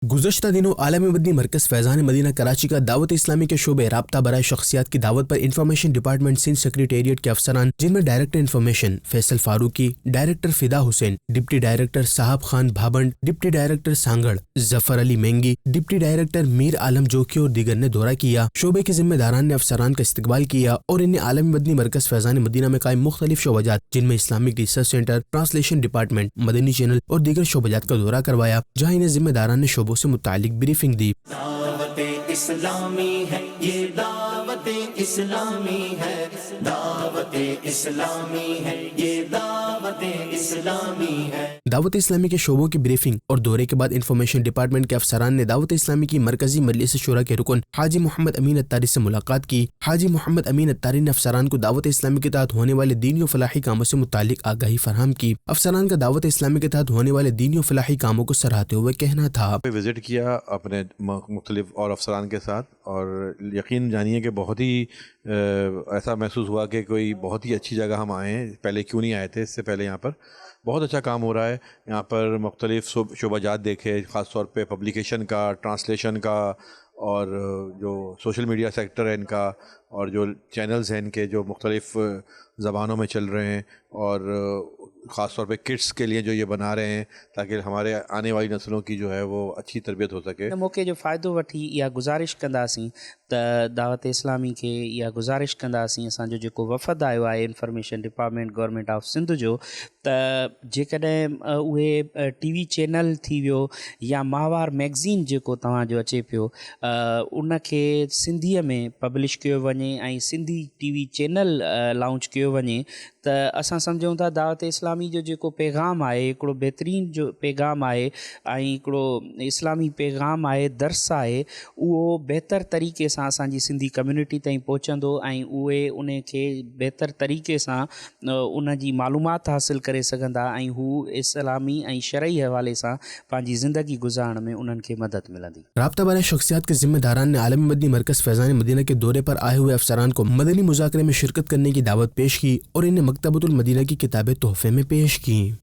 गुज़श्ता दिनों आलमी मदनी मरकज़ फैज़ान मदीना कराची का दावत इस्लामी के शोबे राब्ता बराए शख्सियात की दावत पर इंफॉर्मेशन डिपार्टमेंट सिंध सेक्रेटेरिएट के अफसरान, जिनमें director information Faisal Farooqui, director Fida Hussain, deputy director Sahib Khan Bhaband, deputy director Sanghar Zafar Ali Mengi, deputy director Mir Alam Jokhio और दीगर ने दौरा किया। शोबे के जिम्मेदारान ने अफसरान का इस्तकबाल किया और इन्हें आलमी मदनी मरकज़ फैज़ान मदीना में कायम मुख्तलिफ शोबाजात, जिनमें Islamic research centre, translation department, Madani channel और दीगर शोबाजात का दौरा करवाया, जहाँ इन्हें जिम्मेदारान ने शोबों से मुतालिक ब्रीफिंग दी। दावत इस्लामी है ये, दावत इस्लामी है, दावत इस्लामी है ये, दावत इस्लामी है। दावत इस्लामी के शोबों की ब्रीफिंग और दौरे के बाद इंफॉर्मेशन डिपार्टमेंट के अफसरान ने दावत इस्लामी की मरकजी मजलिस शुरा के रुकन हाजी मोहम्मद अमीन अत्तारी से मुलाकात की। हाजी मोहम्मद अमीन अत्तारी ने अफसरान को दावत इस्लामी के तहत होने वाले दीनी और फलाही कामों से मुतालिक आगाही फराहम की। अफसरान का दावत इस्लामी के तहत होने वाले दीनी और फलाही कामों को सराहते हुए कहना था, विज़िट किया अपने मुख्तलिफ और अफसरान के साथ, और यकीन जानिए कि बहुत ही ऐसा महसूस हुआ कि कोई बहुत ही अच्छी जगह हम आए हैं। पहले क्यों नहीं आए थे, इससे पहले यहाँ पर बहुत अच्छा काम हो रहा है। यहाँ पर मुख्तलिफ शोबाजात देखे, ख़ास तौर पे पब्लिकेशन का, ट्रांसलेशन का, और जो सोशल मीडिया सेक्टर है इनका, और जो चैनल्स हैं इनके जो मुख्तलिफ ज़बानों में चल रहे हैं, और ख़ास तौर पे किड्स के लिए जो ये बना रहे हैं ताकि हमारे आने वाली नस्लों की जो है वो अच्छी तरबियत हो सके। मौके जो फ़ाइदो वठी इहा गुज़ारिश कंदासीं त दावत इस्लामी के इहा गुज़ारिश कंदासीं, असांजो जेको वफ़द आयो आहे information department government of Sindh जो, त जेकॾहिं उहे टीवी चैनल थी वियो या माहवार मैगज़ीन जेको तव्हांजो अचे पियो, उनखे सिंधीअ में पब्लिश कयो वञे ऐं सिंधी टीवी चैनल लॉन्च कयो वञे, त असां सम्झूं था दावत इस्लामी जो जेको पैगाम आहे हिकिड़ो बहितरीनु जो पैगाम आहे ऐं हिकिड़ो इस्लामी पैगाम आहे, दर्स आहे, उहो बहितर तरीक़े सां असांजी सिंधी कम्यूनिटी ताईं पहुचंदो ऐं उहे उन खे बहितर तरीक़े सां उन जी मालूमात हासिलु करे सघंदा ऐं हू इस्लामी ऐं शरई हवाले सां पंहिंजी ज़िंदगी गुज़ारण में उन्हनि खे मदद मिलंदी। राब्ता बराए शख्सियात के जिम्मेदारान ने आलमी मदनी मरकज़ फैज़ान मदीना के दौरे पर आए हुए अफसरान को मदनी मुज़ाकरे में शिरकत करने की दावत पेश की और इन्हें मकतबतुल मदीना की किताबें तोहफे में पेश की।